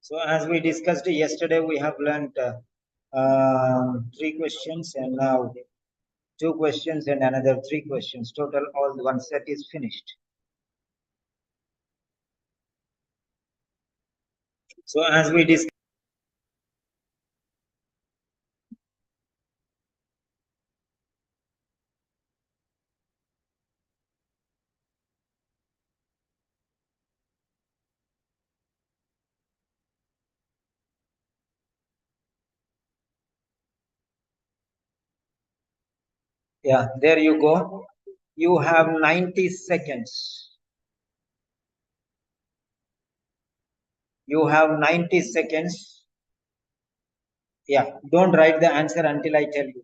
So as we discussed yesterday, we have learned three questions and now two questions and another three questions. Total, all the one set is finished. So as we discussed, yeah, there you go. You have 90 seconds. You have 90 seconds. Yeah, don't write the answer until I tell you.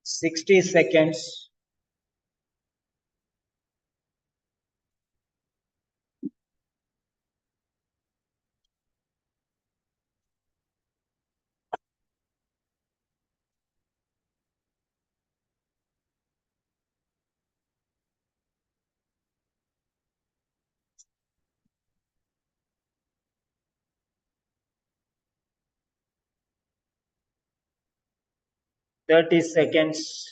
Sixty seconds. 30 seconds.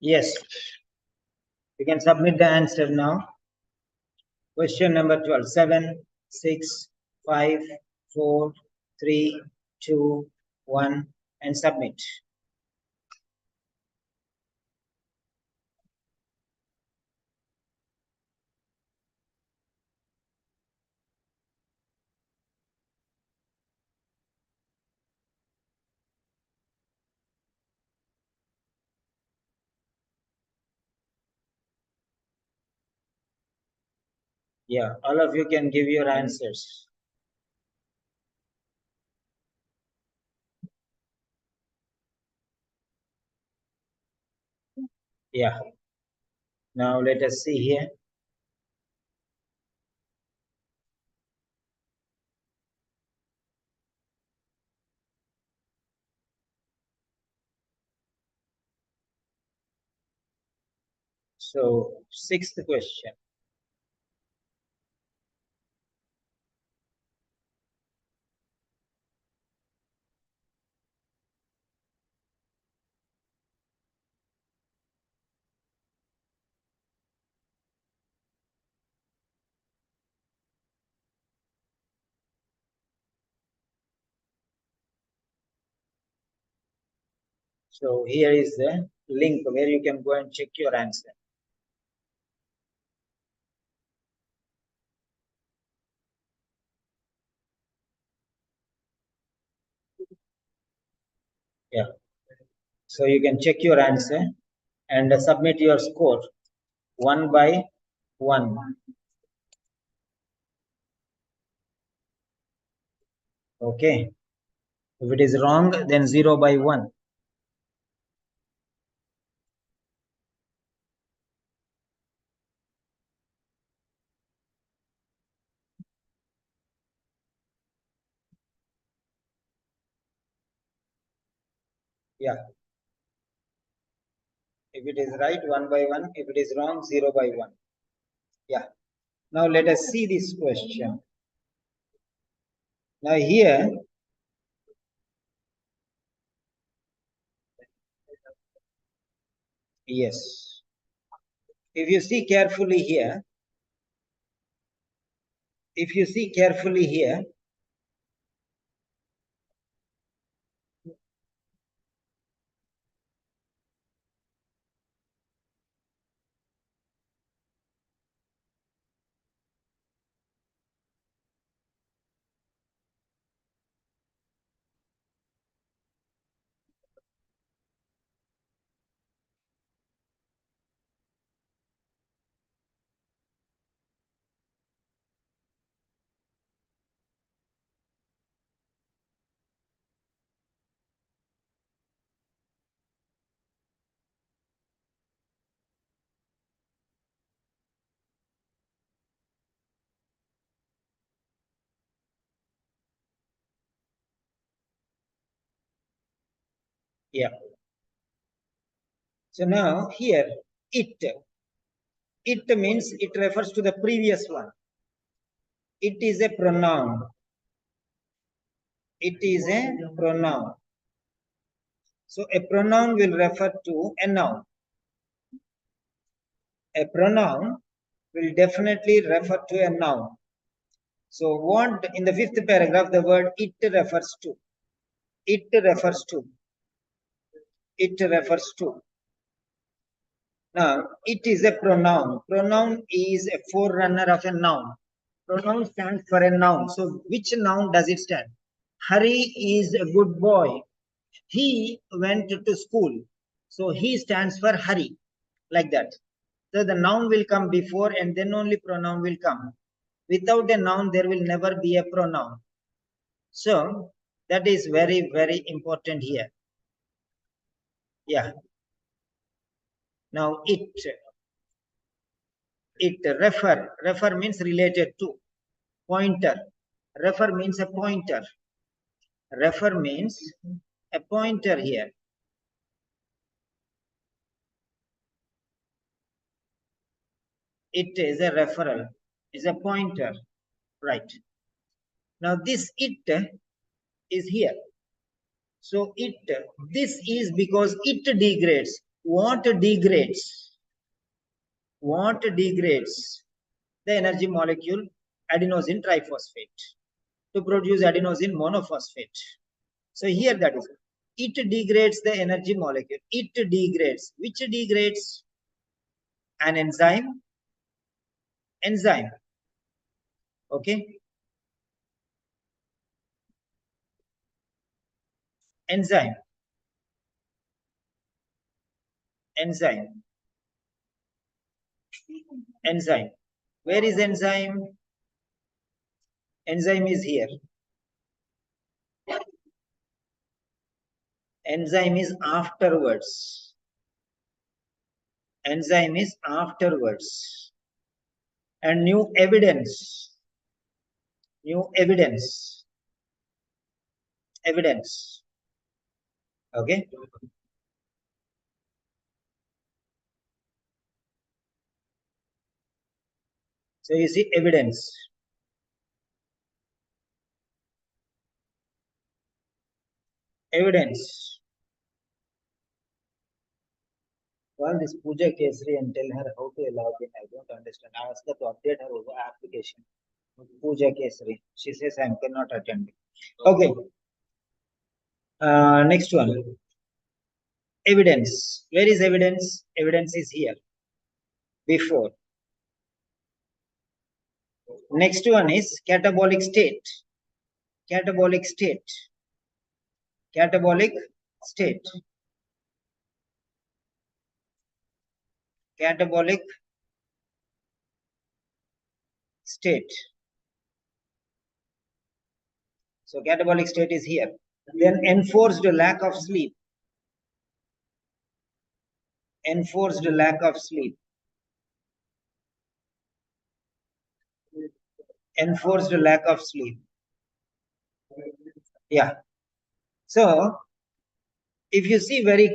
Yes. You can submit the answer now. Question number 12. 7, 6, 5, 4, 3, 2, 1, and submit. Yeah, all of you can give your answers. Yeah. Now let us see here. So, sixth question. So here is the link where you can go and check your answer. Yeah. So you can check your answer and submit your score one by one. Okay. If it is wrong, then 0 by 1. Yeah. If it is right, 1 by 1. If it is wrong, 0 by 1. Yeah. Now let us see this question. Now here, yes. If you see carefully here, yeah. So now here, it means it refers to the previous one. It is a pronoun. It is a pronoun. So a pronoun will refer to a noun. A pronoun will definitely refer to a noun. So what in the fifth paragraph the word it refers to? It refers to. It refers to. Now it is a pronoun. Pronoun is a forerunner of a noun. Pronoun stands for a noun. So which noun does it stand? Hari is a good boy. He went to school. So he stands for Hari. Like that. So the noun will come before and then only pronoun will come. Without a noun, there will never be a pronoun. So that is very, very important here. Yeah. Now it refer means related to. Pointer. Refer means a pointer. Refer means a pointer here. It is a referral, is a pointer, right? Now this it is here. So this is because it degrades. What degrades the energy molecule adenosine triphosphate to produce adenosine monophosphate? So here that is, it degrades the energy molecule. It degrades. Which degrades? An enzyme. Okay. Enzyme. Where is enzyme? Enzyme is here. Enzyme is afterwards. And new evidence. Okay. So you see evidence. Call this Pooja Kesri and tell her how to log in. I don't understand. I asked her to update her over application. Pooja Kesri. She says I cannot attend. Okay. Next one. Evidence. Where is evidence? Evidence is here. Before. Next one is catabolic state. Catabolic state. So catabolic state is here. Then enforced lack of sleep. Yeah. So if you see very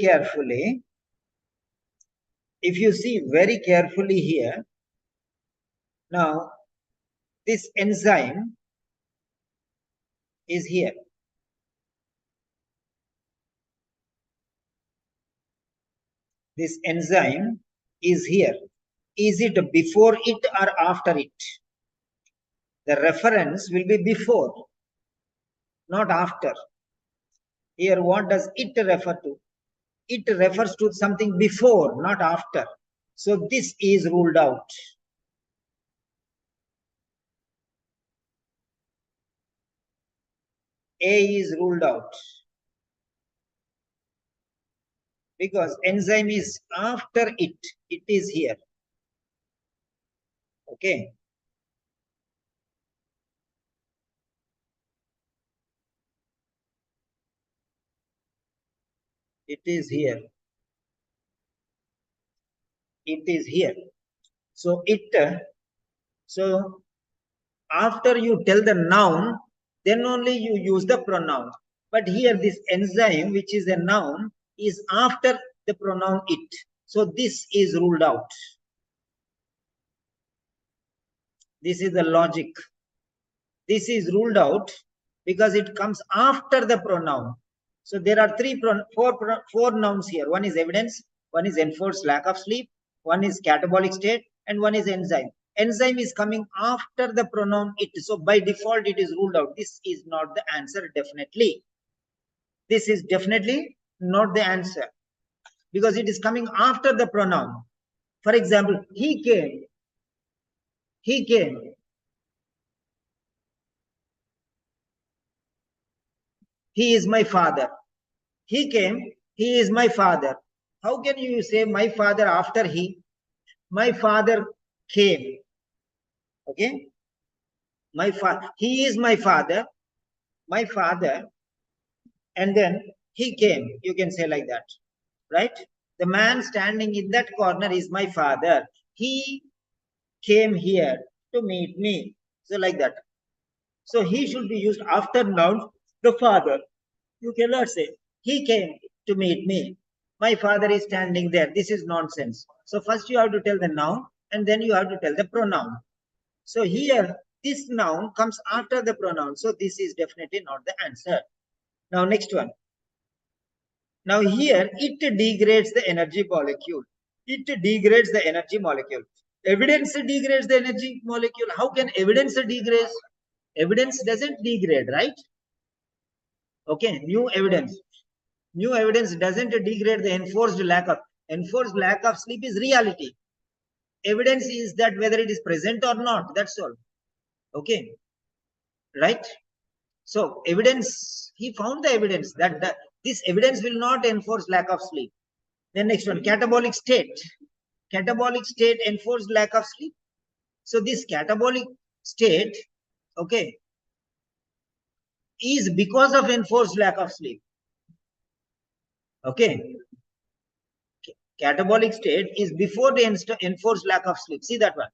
carefully here, now this enzyme is here. Is it before it or after it? The reference will be before, not after. Here, what does it refer to? It refers to something before, not after. So this is ruled out. A is ruled out because enzyme is after it. It is here. Okay. It is here. So so after you tell the noun, then only you use the pronoun. But here this enzyme, which is a noun, is after the pronoun it. So this is ruled out. This is the logic. This is ruled out because it comes after the pronoun. So there are four nouns here. One is evidence, one is enforced lack of sleep, one is catabolic state, and one is enzyme. Enzyme is coming after the pronoun it. So by default, it is ruled out. This is not the answer, definitely. This is definitely not the answer because it is coming after the pronoun. For example, he came. He is my father. He came. He is my father. How can you say my father after he? My father came. Okay. He is my father. And then he came. You can say like that. Right? The man standing in that corner is my father. He came here to meet me. So like that. So he should be used after noun, the father. You cannot say, he came to meet me. My father is standing there. This is nonsense. So first you have to tell the noun and then you have to tell the pronoun. So here, this noun comes after the pronoun. So this is definitely not the answer. Now next one. Now here it degrades the energy molecule. It degrades the energy molecule. Evidence degrades the energy molecule. How can evidence degrade? Evidence doesn't degrade, right? Okay, new evidence. New evidence doesn't degrade the enforced lack of sleep is reality. Evidence is that whether it is present or not. That's all. Okay, right? So evidence, he found the evidence that this evidence will not enforce lack of sleep. Then next one, catabolic state. Catabolic state enforced lack of sleep. So this catabolic state, okay, is because of enforced lack of sleep. Okay. Catabolic state is before the enforced lack of sleep. See that one.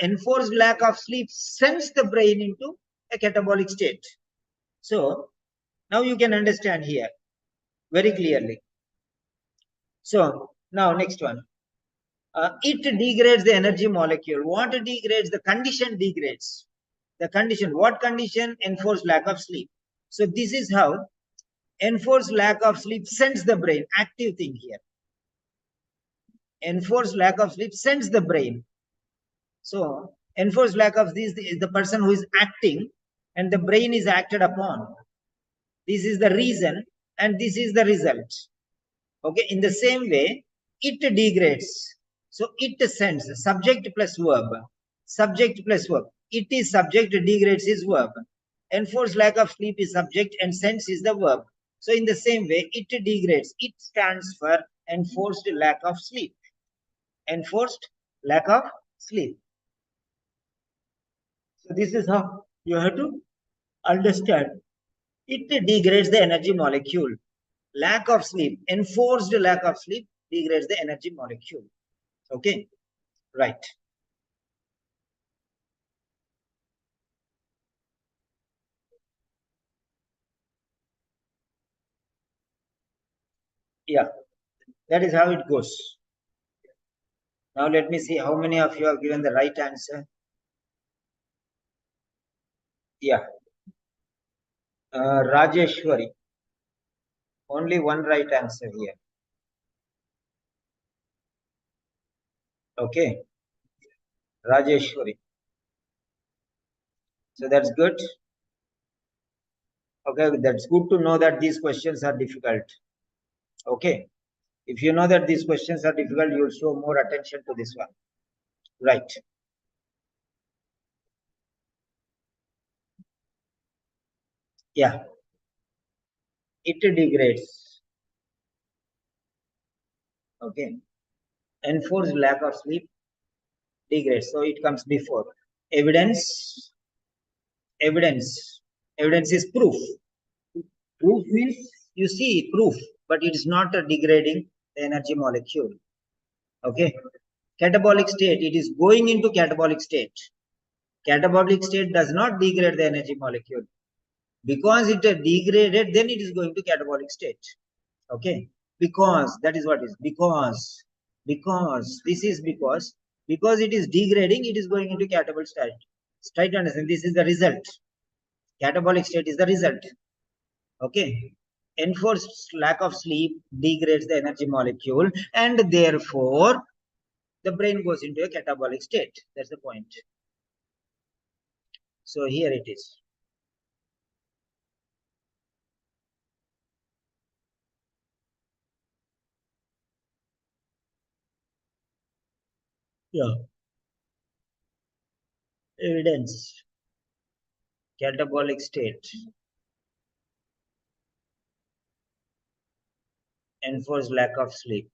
Enforced lack of sleep sends the brain into a catabolic state. So now you can understand here very clearly. So now next one. It degrades the energy molecule. What degrades? The condition degrades. The condition. What condition? Enforced lack of sleep. So this is how enforced lack of sleep sends the brain. Active thing here. Enforced lack of sleep sends the brain. So enforced lack of this is the person who is acting and the brain is acted upon. This is the reason and this is the result. Okay, in the same way, it degrades. So it sends subject plus verb. Subject plus verb. It is subject, degrades is verb. Enforced lack of sleep is subject and sends is the verb. So in the same way, it degrades. It stands for enforced lack of sleep. Enforced lack of sleep. So this is how you have to understand. It degrades the energy molecule. Lack of sleep, enforced lack of sleep degrades the energy molecule. Okay, right. Yeah, that is how it goes. Now let me see how many of you have given the right answer. Yeah, Rajeshwari. Only one right answer here. Okay, Rajeshwari. So that's good. Okay, that's good to know that these questions are difficult. Okay, if you know that these questions are difficult, you'll show more attention to this one. Right. Yeah, it degrades. Okay, enforced lack of sleep degrades. So it comes before. Evidence, evidence. Evidence is proof. Proof means you see proof, but it is not a degrading the energy molecule. Okay. Catabolic state, it is going into catabolic state. Catabolic state does not degrade the energy molecule. Because it degraded, then it is going to catabolic state. Okay. Because that is what is because this is because it is degrading, it is going into catabolic state. Try to understand. This is the result. Catabolic state is the result. Okay. Enforced lack of sleep degrades the energy molecule and therefore the brain goes into a catabolic state. That's the point. So here it is. Yeah. Evidence. Catabolic state. Enforced lack of sleep.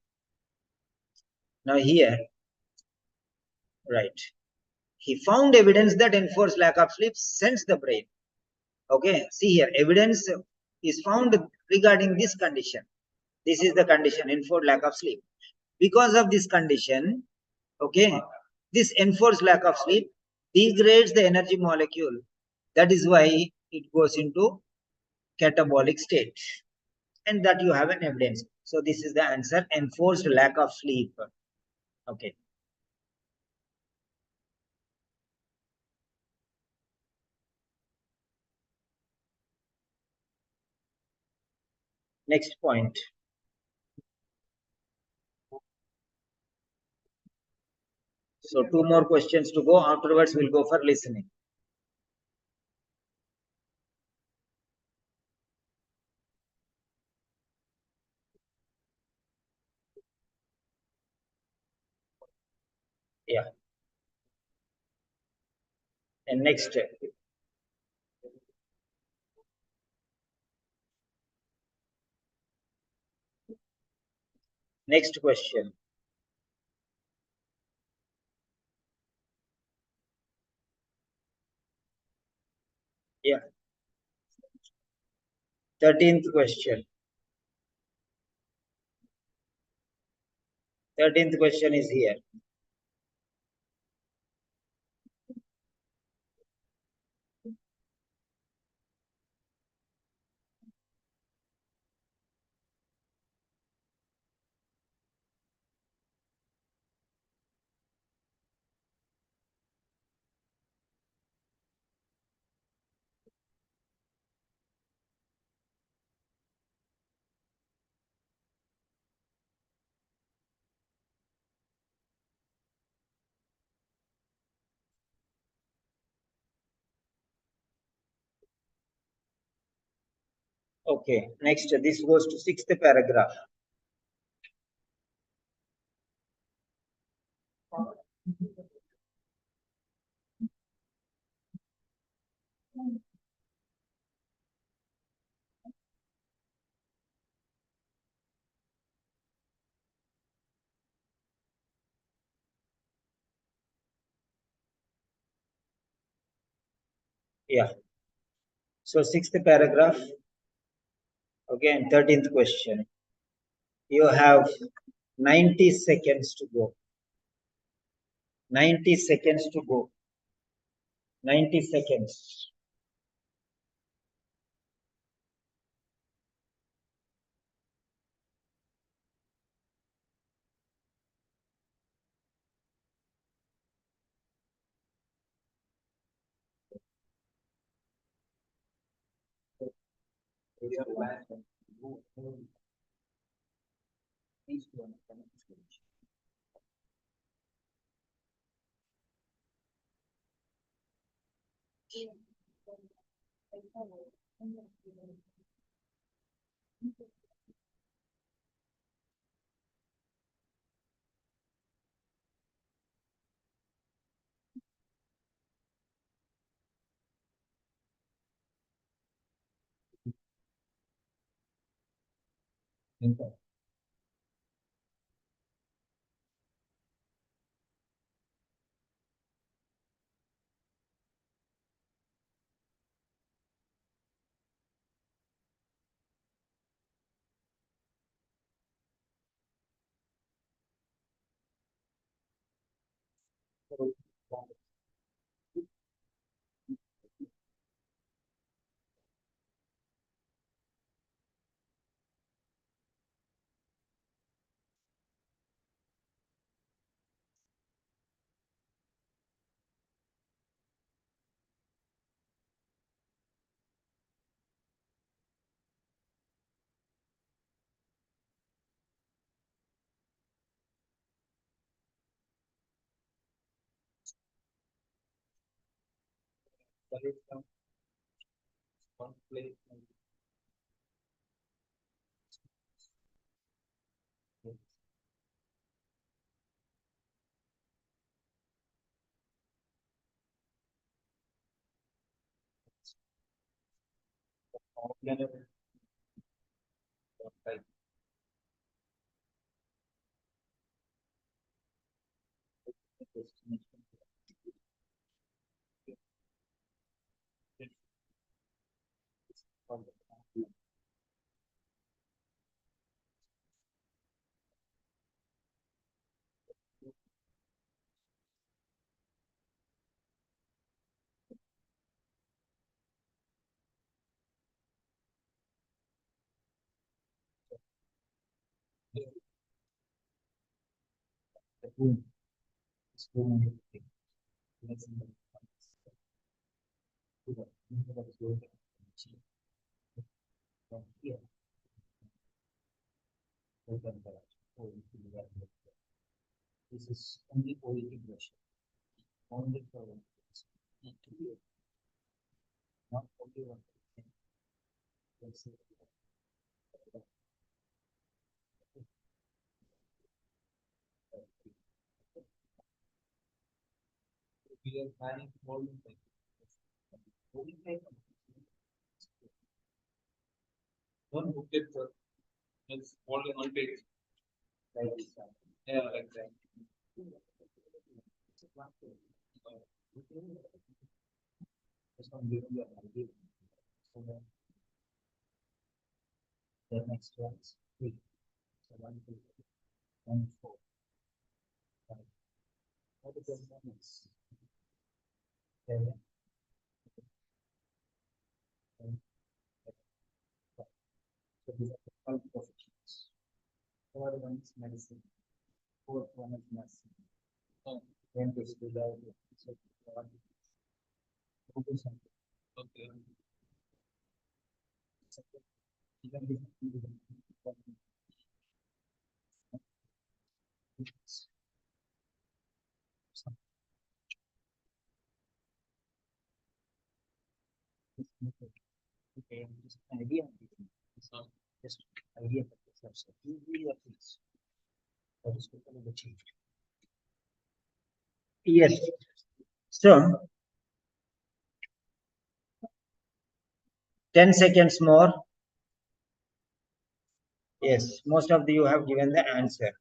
Now here, right. He found evidence that enforced lack of sleep sends the brain. Okay. See here, evidence is found regarding this condition. This is the condition, enforced lack of sleep. Because of this condition, okay, this enforced lack of sleep degrades the energy molecule. That is why it goes into catabolic state. And that you have an evidence. So this is the answer, enforced lack of sleep. Okay. Next point. So two more questions to go. Afterwards, we'll go for listening. Yeah. And next question. Yeah. 13th question. 13th question is here. Okay. Next, this goes to sixth paragraph. Yeah. So sixth paragraph. Again, 13th question. You have 90 seconds to go. 90 seconds to go. 90 seconds. This is only OET question. Only for one question. Not only one question. We are planning more than one booklet for it's only one page. Like this. Yeah, like that. This one given you an idea. So then the next one is 3. So 1, 2, 1, 4, 5. What is the next? 7, 10, 5. So these are the 12 professions. Third one is medicine. Fourth one is nursing. Then this will be so okay. Okay, just idea. Just idea. That is totally achieved. Yes. So 10 seconds more. Yes, most of you have given the answer.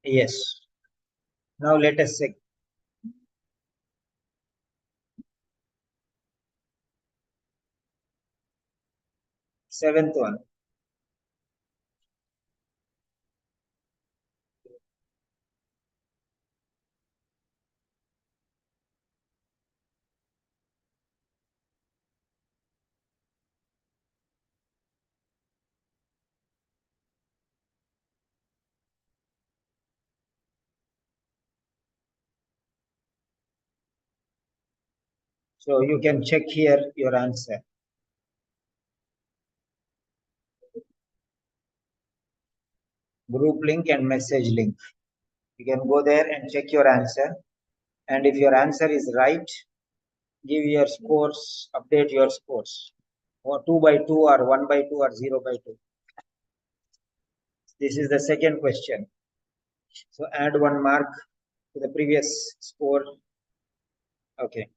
Yes. Now let us check. Seventh one. So you can check here your answer. Group link and message link. You can go there and check your answer. And if your answer is right, give your scores, update your scores. Or 2 by 2 or 1 by 2 or 0 by 2. This is the second question. So add 1 mark to the previous score. Okay.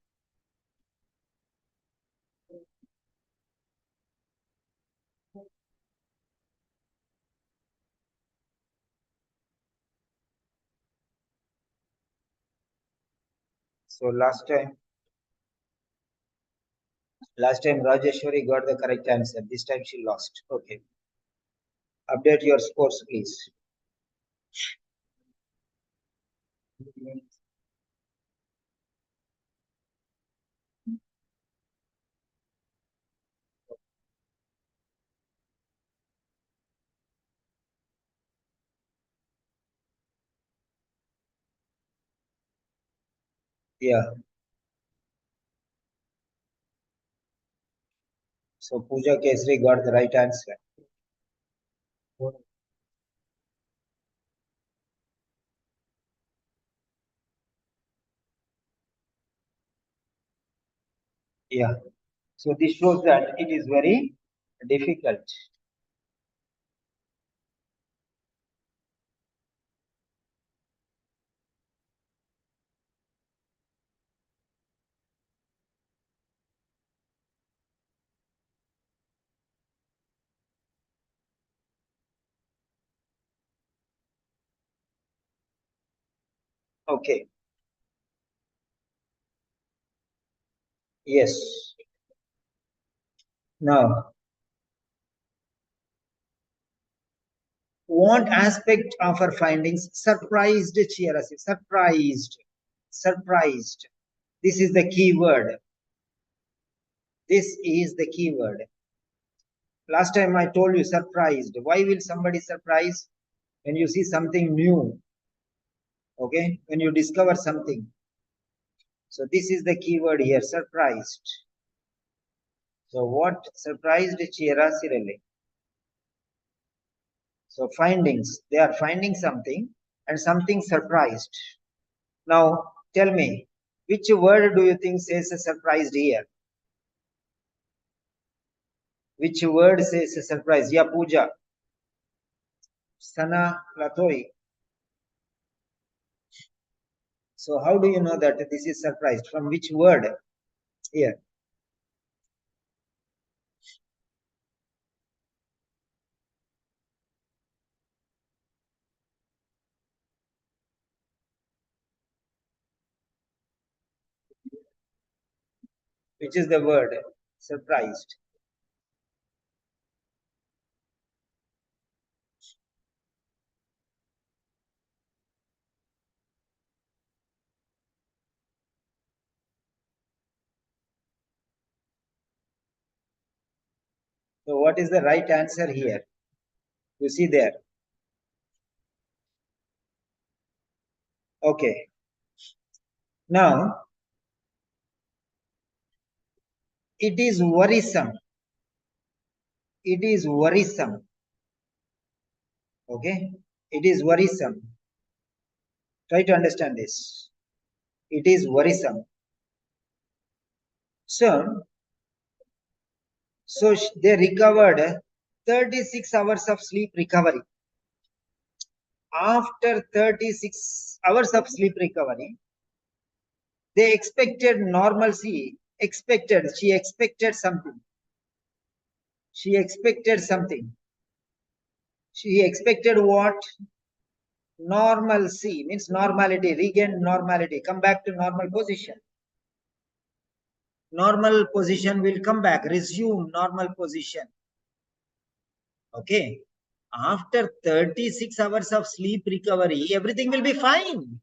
So last time Rajeshwari got the correct answer. This time she lost. Okay. Update your scores, please. Yeah. So Pooja Kesri got the right answer. Yeah. So this shows that it is very difficult. Okay. Yes. Now, what aspect of our findings surprised Chirasi? Surprised. Surprised. This is the key word. This is the key word. Last time I told you surprised. Why will somebody surprise? When you see something new. Okay? When you discover something. So this is the key word here, surprised. So what surprised Chirasi really? So findings, they are finding something and something surprised. Now tell me, which word do you think says surprised here? Which word says surprised? Yeah, Pooja. Sana Latori. So how do you know that this is surprised? From which word here? Which is the word? Surprised. So what is the right answer here? You see there. Okay. Now, it is worrisome. It is worrisome. Okay. It is worrisome. Try to understand this. It is worrisome. So, they recovered 36 hours of sleep recovery. After 36 hours of sleep recovery, they expected normalcy. She expected something. She expected something. She expected what? Normalcy means normality, regain normality, come back to normal position. Normal position will come back, resume normal position. Okay. After 36 hours of sleep recovery, everything will be fine.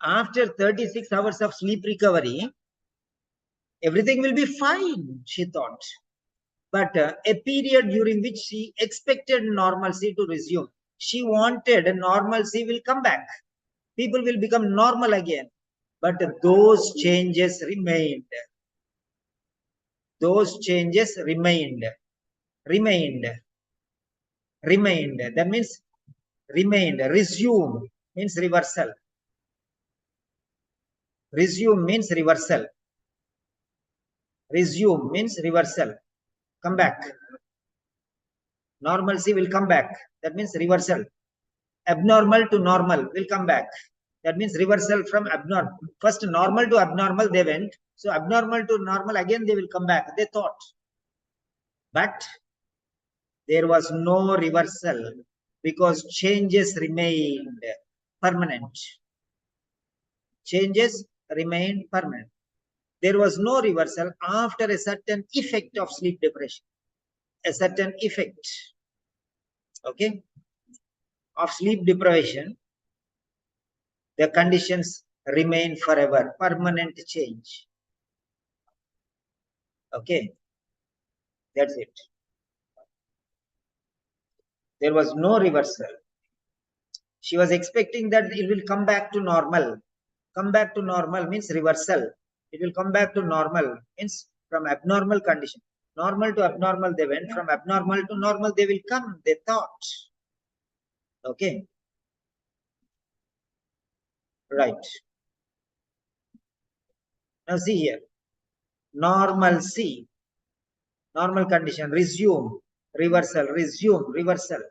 After 36 hours of sleep recovery, everything will be fine, she thought. But a period during which she expected normalcy to resume. She wanted normalcy will come back. People will become normal again. But those changes remained. Those changes remained. Remained. Remained. That means remained. Resume means reversal. Resume means reversal. Resume means reversal. Come back. Normalcy will come back. That means reversal. Abnormal to normal will come back. That means reversal from abnormal. First normal to abnormal they went. So abnormal to normal again they will come back. They thought. But there was no reversal because changes remained permanent. Changes remained permanent. There was no reversal after a certain effect of sleep depression. A certain effect, okay, of sleep deprivation, the conditions remain forever, permanent change. Okay, that's it. There was no reversal. She was expecting that it will come back to normal. Come back to normal means reversal. It will come back to normal means from abnormal condition. Normal to abnormal they went. From abnormal to normal they will come. They thought. Okay. Right. Now see here. Normalcy. Normal condition. Resume. Reversal. Resume. Reversal.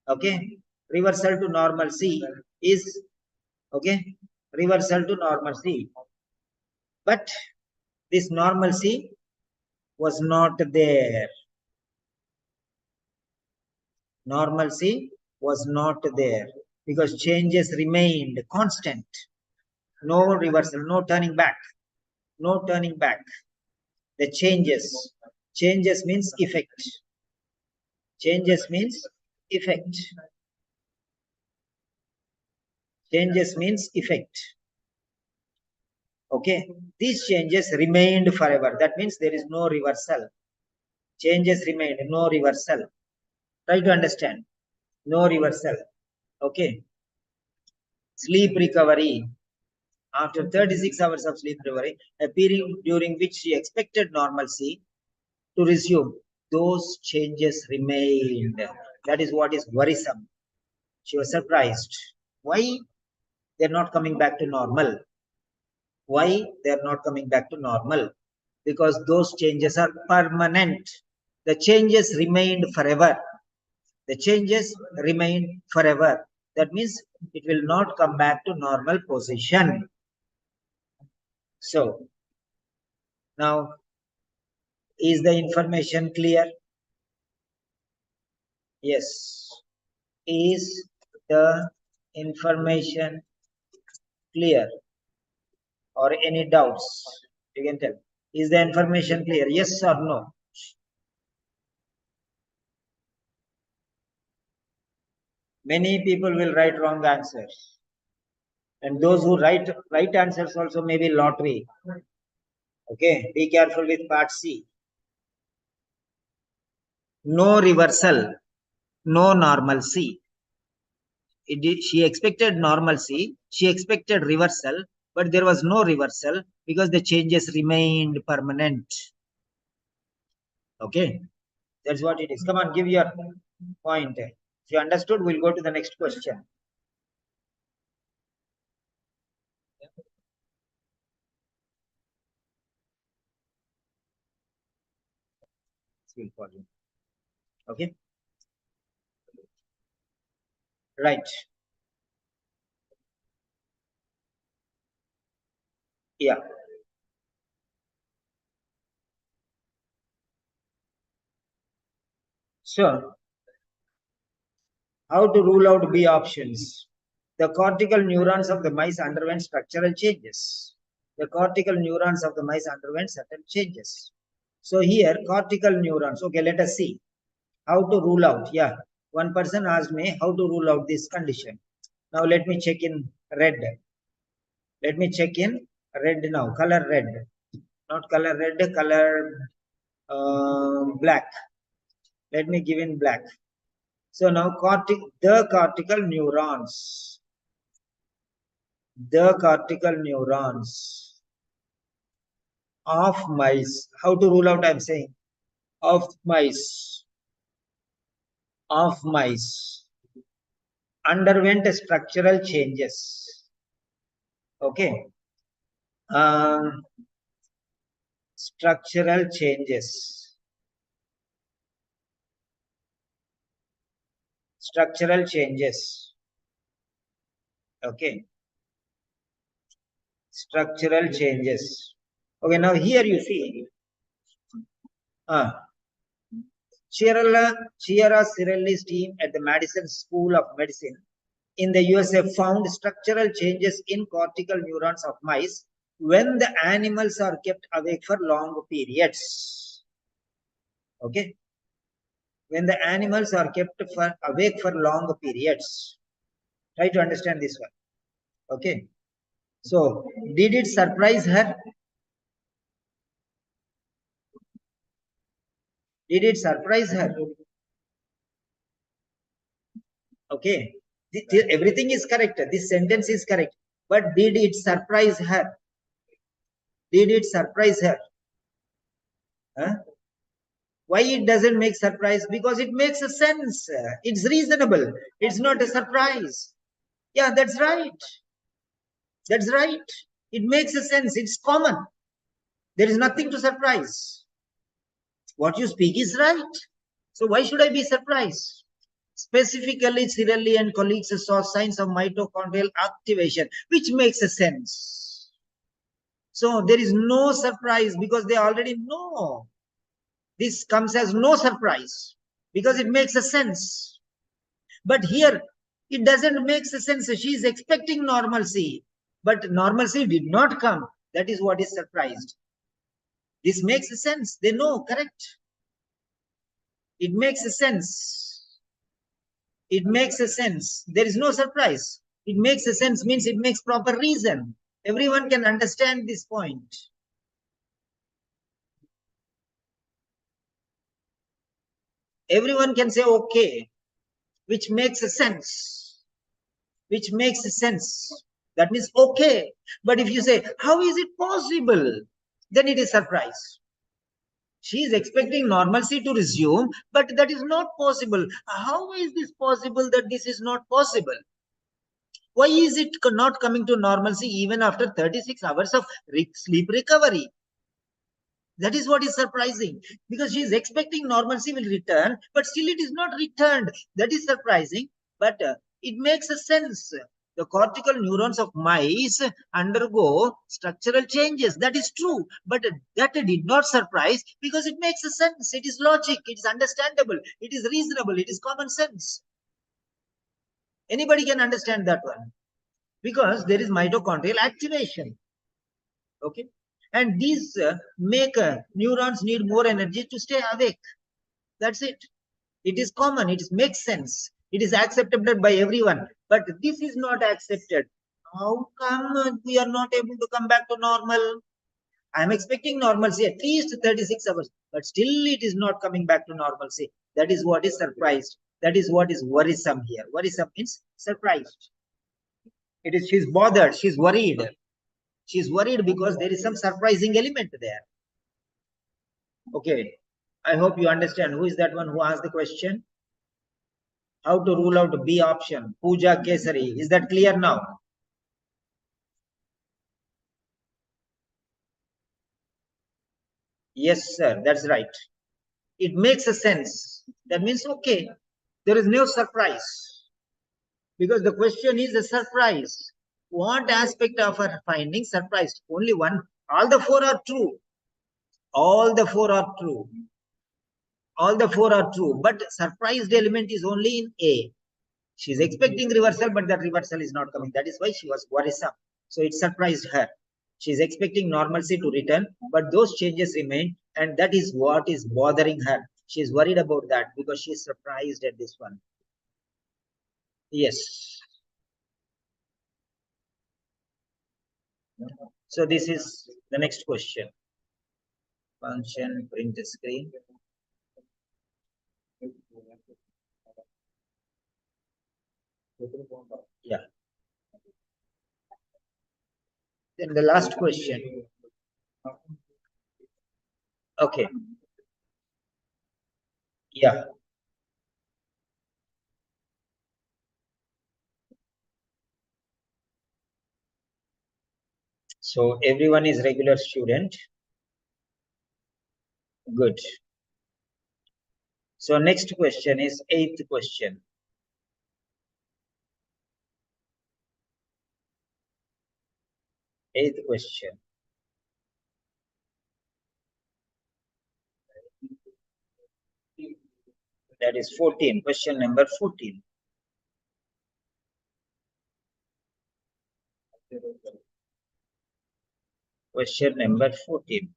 Okay. Reversal to normalcy is okay. Reversal to normalcy. But this normalcy was not there. Normalcy was not there because changes remained constant. No reversal, no turning back, no turning back. The changes means effect. Changes means effect. Changes means effect. Okay, these changes remained forever. That means there is no reversal. Changes remained, no reversal. Try to understand. No reversal. Okay. Sleep recovery. After 36 hours of sleep recovery, a period during which she expected normalcy to resume, those changes remained. That is what is worrisome. She was surprised. Why they're not coming back to normal? Why they're not coming back to normal? Because those changes are permanent. The changes remained forever. The changes remain forever. That means it will not come back to normal position. So now, is the information clear? Yes. Is the information clear? Or any doubts? You can tell. Is the information clear? Yes or no? Many people will write wrong answers. And those who write right answers also may be lottery. Okay, be careful with part C. No reversal, no normalcy. She expected normalcy, she expected reversal, but there was no reversal because the changes remained permanent. Okay, that's what it is. Come on, give your point. If you understood, we'll go to the next question. Okay, right. Yeah. So, how to rule out B options? The cortical neurons of the mice underwent structural changes. The cortical neurons of the mice underwent certain changes. So here, cortical neurons. Okay, let us see how to rule out. Yeah, one person asked me how to rule out this condition. Now let me check in red. Let me check in red now. Color red, not color red. Color black. Let me give in black. So now the cortical neurons. The cortical neurons of mice. How to rule out? I'm saying of mice. Of mice underwent structural changes. Okay. Um, structural changes. Structural changes. Okay. Structural changes. Okay. Now here you see. Chiara Cirelli's team at the Madison School of Medicine in the USA found structural changes in cortical neurons of mice when the animals are kept awake for long periods. Okay. When the animals are kept awake for long periods. Try to understand this one. Okay. So, did it surprise her? Did it surprise her? Okay. Everything is correct. This sentence is correct. But did it surprise her? Did it surprise her? Huh? Why it doesn't make surprise? Because it makes a sense. It's reasonable. It's not a surprise. Yeah, that's right. That's right. It makes a sense. It's common. There is nothing to surprise. What you speak is right. So why should I be surprised? Specifically, Cirelli and colleagues saw signs of mitochondrial activation, which makes a sense. So there is no surprise because they already know. This comes as no surprise because it makes a sense. But here, it doesn't make sense. She is expecting normalcy, but normalcy did not come. That is what is surprised. This makes sense. They know, correct? It makes sense. It makes a sense. There is no surprise. It makes a sense means it makes proper reason. Everyone can understand this point. Everyone can say okay, which makes a sense. Which makes a sense. That means okay. But if you say, how is it possible? Then it is surprise. She is expecting normalcy to resume, but that is not possible. How is this possible that this is not possible? Why is it not coming to normalcy even after 36 hours of sleep recovery? That is what is surprising, because she is expecting normalcy will return, but still it is not returned. That is surprising, but it makes a sense. The cortical neurons of mice undergo structural changes. That is true, but that did not surprise, because it makes a sense. It is logic. It is understandable. It is reasonable. It is common sense. Anybody can understand that one, because there is mitochondrial activation. Okay, and these make neurons need more energy to stay awake. That's it. It is common. It makes sense. It is accepted by everyone, but this is not accepted. How come we are not able to come back to normal? I'm expecting normalcy at least 36 hours, but still it is not coming back to normalcy. That is what is surprised. That is what is worrisome here. Worrisome means surprised. It is, she's bothered, she's worried. She's worried because there is some surprising element there. Okay, I hope you understand. Who is that one who asked the question? How to rule out B option, Puja Kesari. Is that clear now? Yes, sir, that's right. It makes a sense. That means, okay, there is no surprise, because the question is a surprise. What aspect of our finding surprised? Only one. All the four are true. All the four are true. All the four are true, but surprised element is only in A. She's expecting reversal, but that reversal is not coming. That is why she was worrisome. So it surprised her. She's expecting normalcy to return, but those changes remain, and that is what is bothering her. She's worried about that because she's surprised at this one. Yes. So this is the next question. Function, print screen. Yeah. Then the last question. Okay. Yeah. So everyone is regular student. Good. So next question is eighth question. Eighth question. That is 14. Question number 14. Question number 14.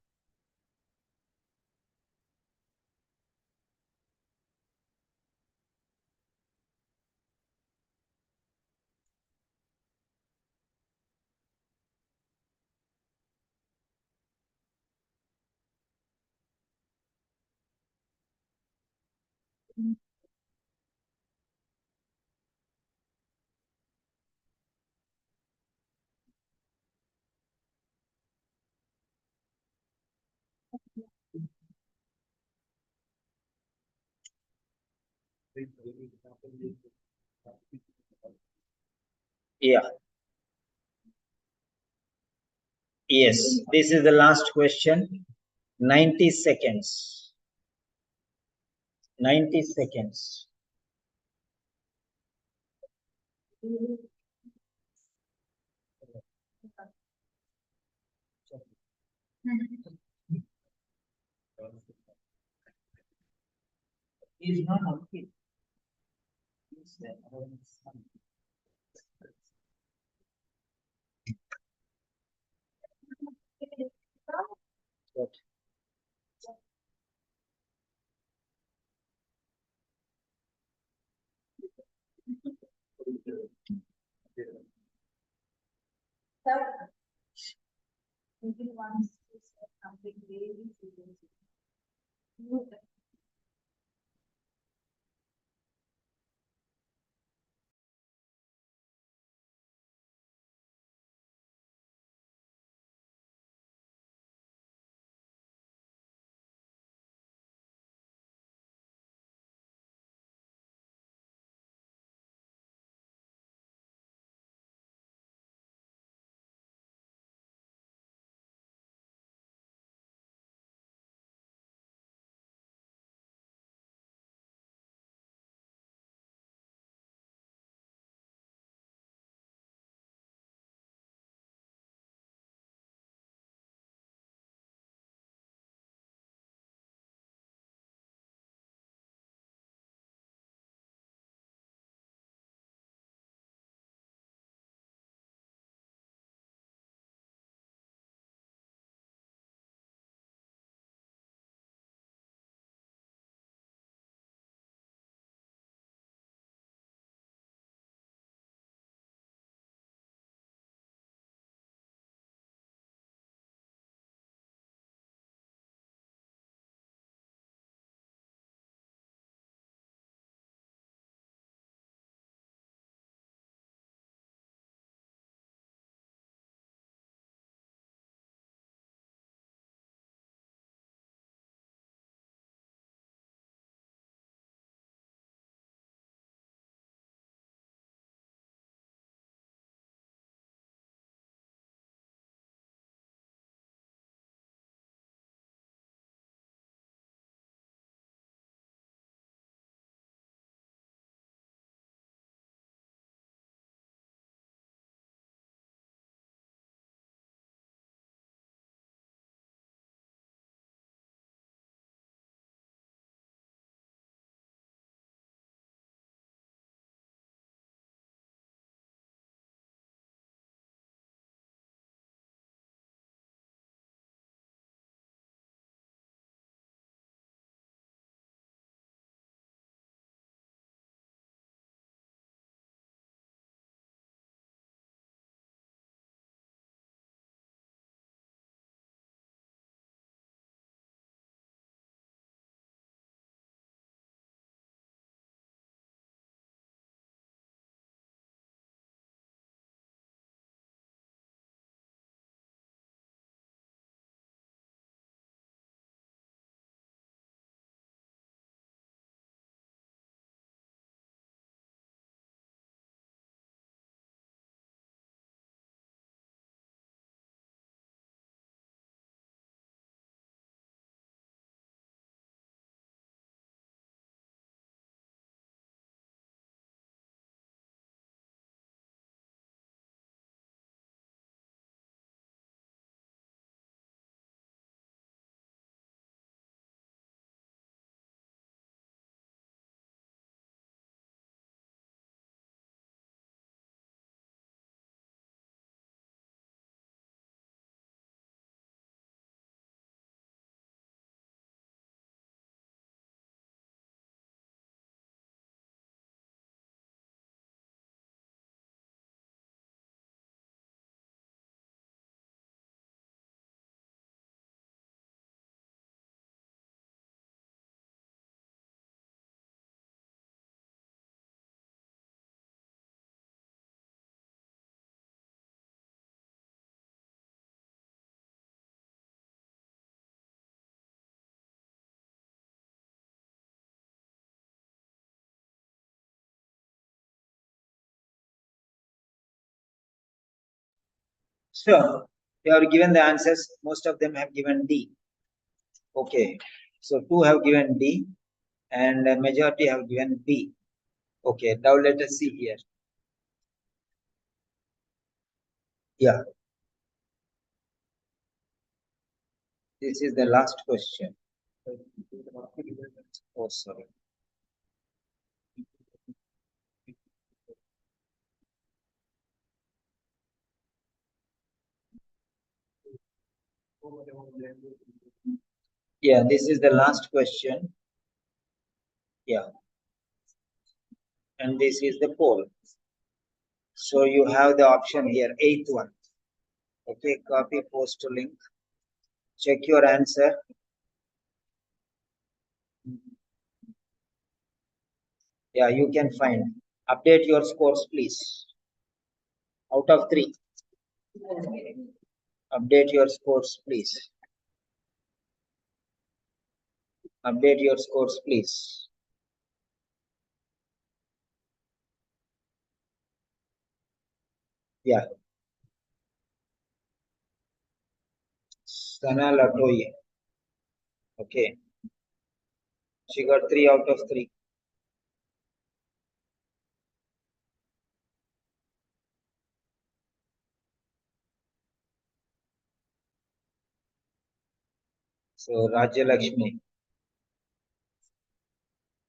Yeah. Yes. This is the last question. 90 seconds. 90 seconds. Is not okay. So they are given the answers. Most of them have given D. Okay. So two have given D and a majority have given B. Okay. Now let us see here. Yeah. This is the last question. Oh, sorry. Yeah, this is the last question. Yeah. And this is the poll. So you have the option here, eighth one. Okay, copy post link. Check your answer. Yeah, you can find. Update your scores, please. Out of 3. Update your scores, please. Update your scores, please. Yeah. Sana Latoye. Okay. She got 3 out of 3. So Rajya Lakshmi.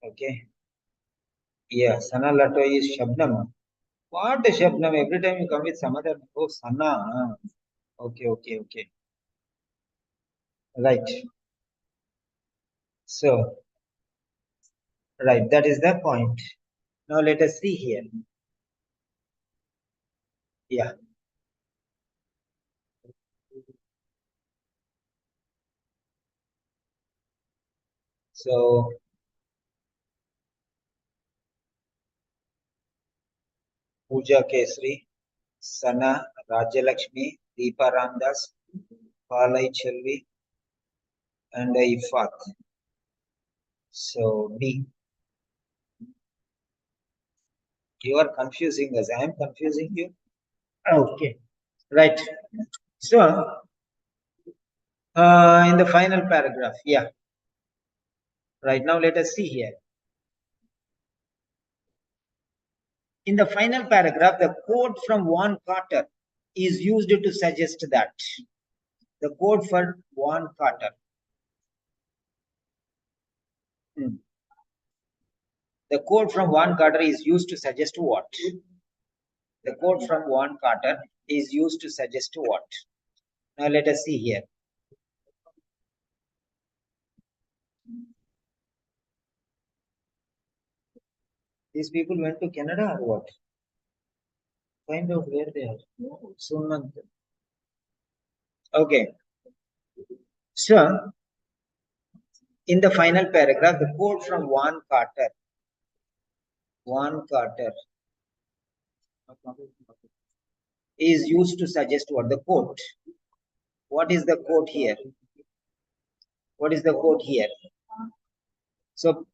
Okay. Yeah, Sana Latoye is Shabnam. What a Shabnam? Every time you come with some other. Oh, Sana. Okay, okay, okay. Right. So, right, that is the point. Now let us see here. Yeah. So, Pooja Kesri, Sana, Rajalakshmi, Deepa Ramdas, Palai Chelvi, and Ifat. So, B. You are confusing us. I am confusing you. Okay. Right. So, in the final paragraph, yeah. Right now, let us see here. In the final paragraph, the quote from Warren Carter is used to suggest that. The quote for Warren Carter. Hmm. The quote from Warren Carter is used to suggest what? The quote from Warren Carter is used to suggest what? Now let us see here. These people went to Canada or what? Find out where they are. Sumant. Okay. So, in the final paragraph, the quote from Warren Carter is used to suggest what? The quote. What is the quote here? What is the quote here? So,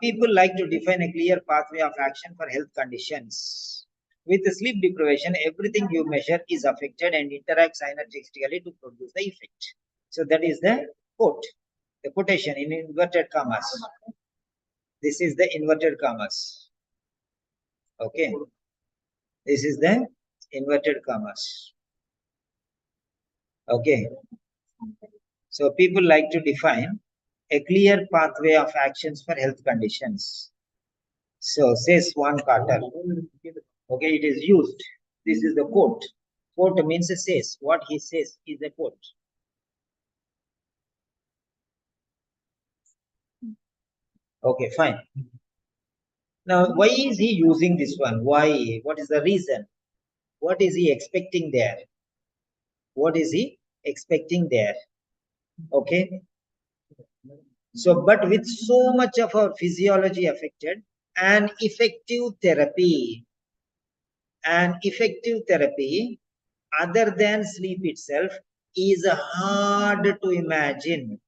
people like to define a clear pathway of action for health conditions. With the sleep deprivation, everything you measure is affected and interacts synergistically to produce the effect. So, that is the quote, the quotation in inverted commas. This is the inverted commas. Okay. This is the inverted commas. Okay. So, people like to define a clear pathway of actions for health conditions. So says Warren Carter. Okay, it is used. This is the quote. Quote means says. What he says is a quote. Okay, fine. Now, why is he using this one? Why? What is the reason? What is he expecting there? What is he expecting there? Okay. So, but with so much of our physiology affected, an effective therapy other than sleep itself is hard to imagine.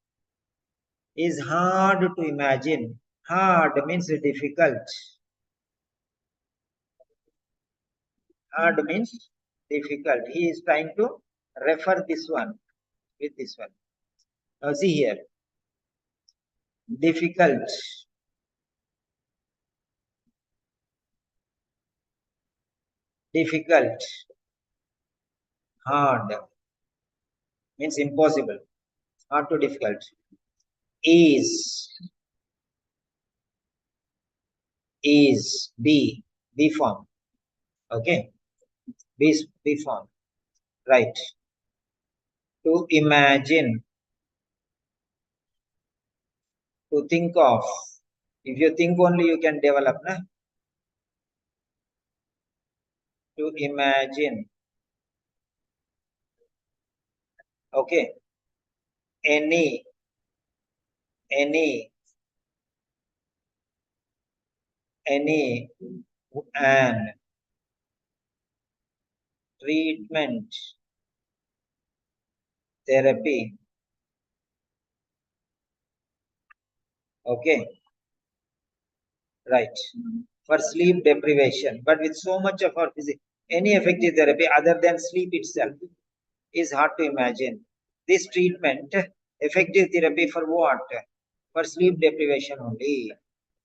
Is hard to imagine. Hard means difficult. Hard means difficult. He is trying to refer this one with this one. Now see here, difficult, difficult, hard means impossible, hard to difficult. Is B form. Okay, B form. Right. To imagine, to think of. If you think only, you can develop. Na? To imagine. Okay. Any, any, an treatment, therapy. Okay. Right. For sleep deprivation. But with so much of our physics, any effective therapy other than sleep itself is hard to imagine. This treatment, effective therapy for what? For sleep deprivation only.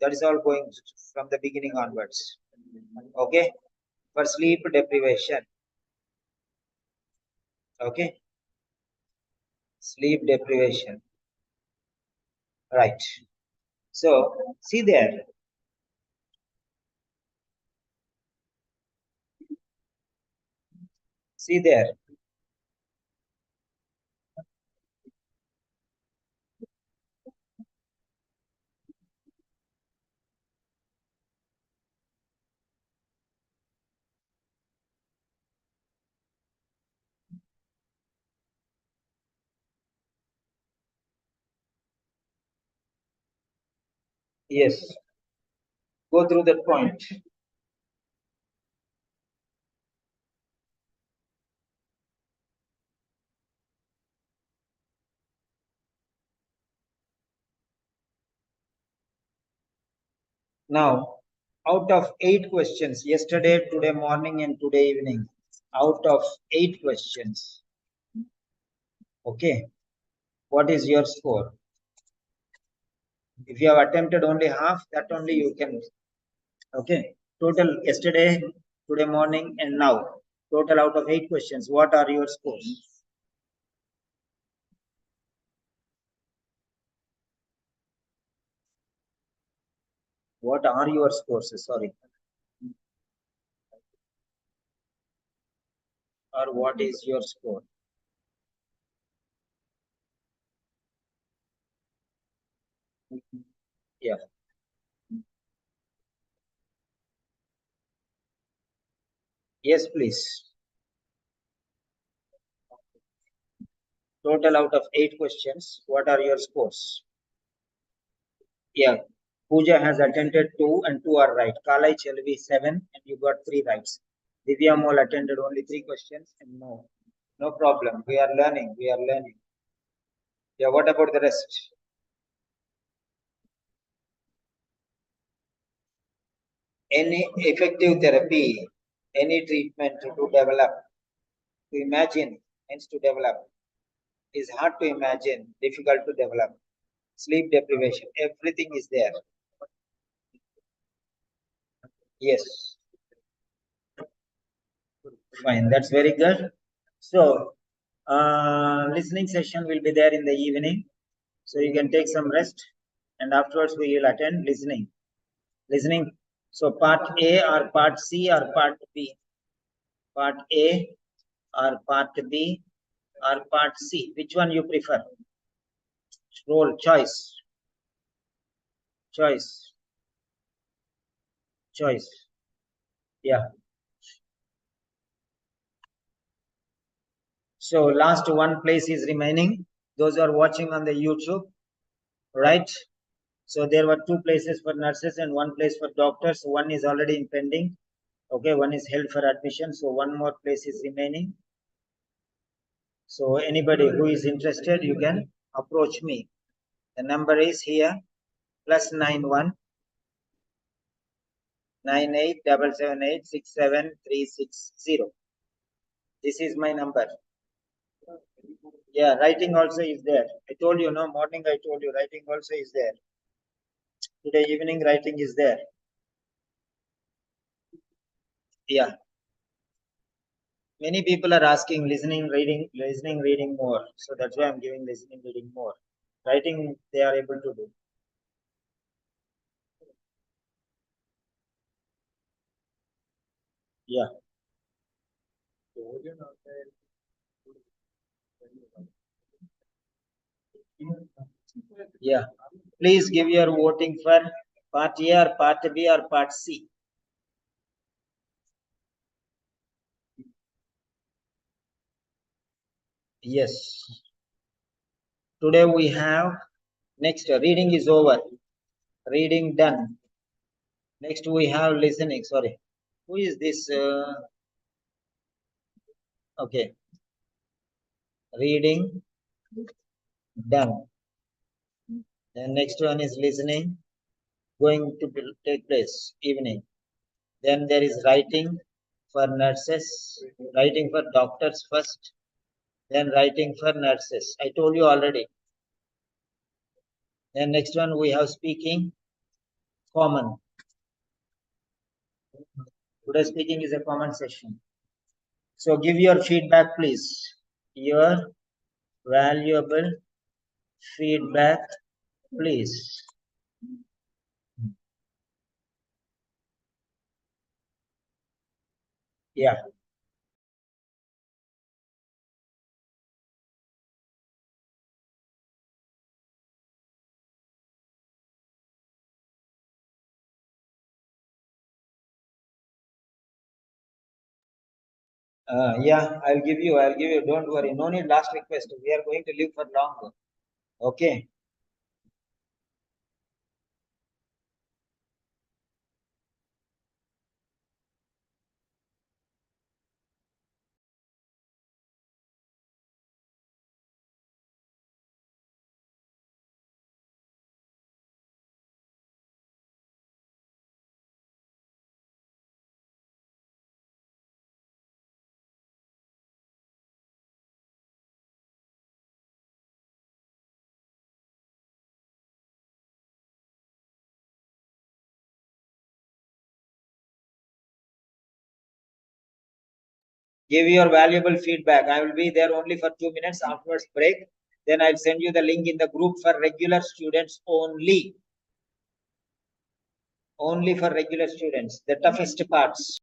That is all going from the beginning onwards. Okay? For sleep deprivation. Okay? Sleep deprivation. Right. So, see there. See there. Yes. Go through that point. Now, out of 8 questions, yesterday, today morning, and today evening, out of 8 questions, okay, what is your score? If you have attempted only half, that only you can, okay. Total yesterday, today morning, and now, total out of 8 questions, what are your scores? What are your scores? Sorry. Or what is your score? Yeah. Yes, please. Total out of 8 questions, what are your scores? Yeah. Pooja has attended 2 and 2 are right. Kalai Chelvi 7 and you got 3 rights. Divya Mol attended only 3 questions and no. No problem. We are learning. We are learning. Yeah, what about the rest? Any effective therapy, any treatment to develop, to imagine, hence to develop, is hard to imagine, difficult to develop. Sleep deprivation, everything is there. Yes. Fine, that's very good. So, listening session will be there in the evening. So you can take some rest and afterwards we will attend listening. Listening. So part A or part C or part B? Part A or part B or part C? Which one you prefer? Roll, choice, choice, choice. Yeah. So last one place is remaining. Those who are watching on the YouTube, right? So there were 2 places for nurses and 1 place for doctors. One is already in pending. Okay, one is held for admission. So one more place is remaining. So anybody who is interested, you can approach me. The number is here, +91 98 778 67360. This is my number. Yeah, writing also is there. I told you, no, morning I told you, writing also is there. Today evening, writing is there. Yeah. Many people are asking listening, reading more. So that's why I'm giving listening, reading more. Writing, they are able to do. Yeah. Yeah. Please give your voting for part A or part B or part C. Yes. Today we have next reading is over. Reading done. Next we have listening. Sorry. Who is this? Okay. Reading done. Then next one is listening. Going to take place evening. Then there is writing for nurses. Writing for doctors first. Then writing for nurses. I told you already. Then next one we have speaking common. Today speaking is a common session. So give your feedback, please. Your valuable feedback, please. Yeah. Yeah, I'll give you. I'll give you. Don't worry. No need last request. We are going to live for long. Okay. Give your valuable feedback. I will be there only for 2 minutes afterwards break. Then I'll send you the link in the group for regular students only. Only for regular students. The toughest parts.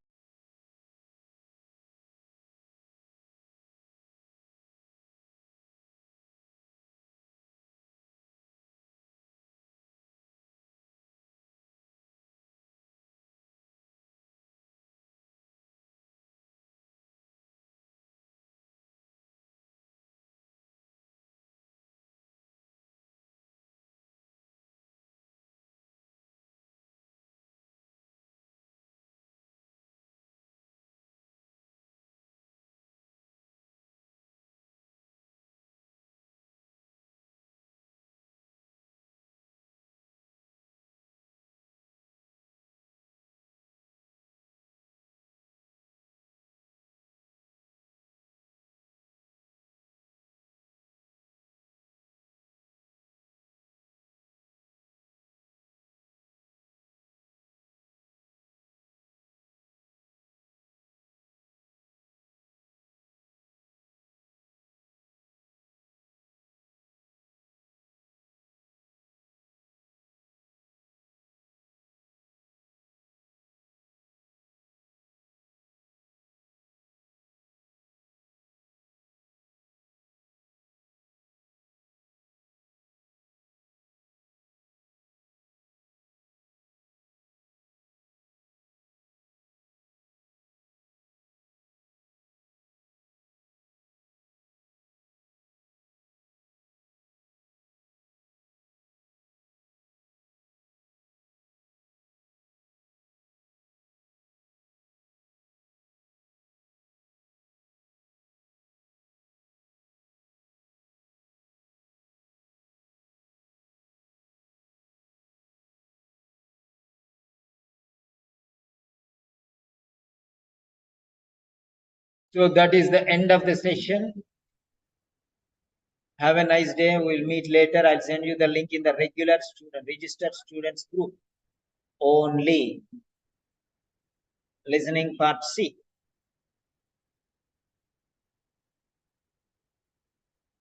So that is the end of the session. Have a nice day. We'll meet later. I'll send you the link in the regular student, registered students group only. Listening part C.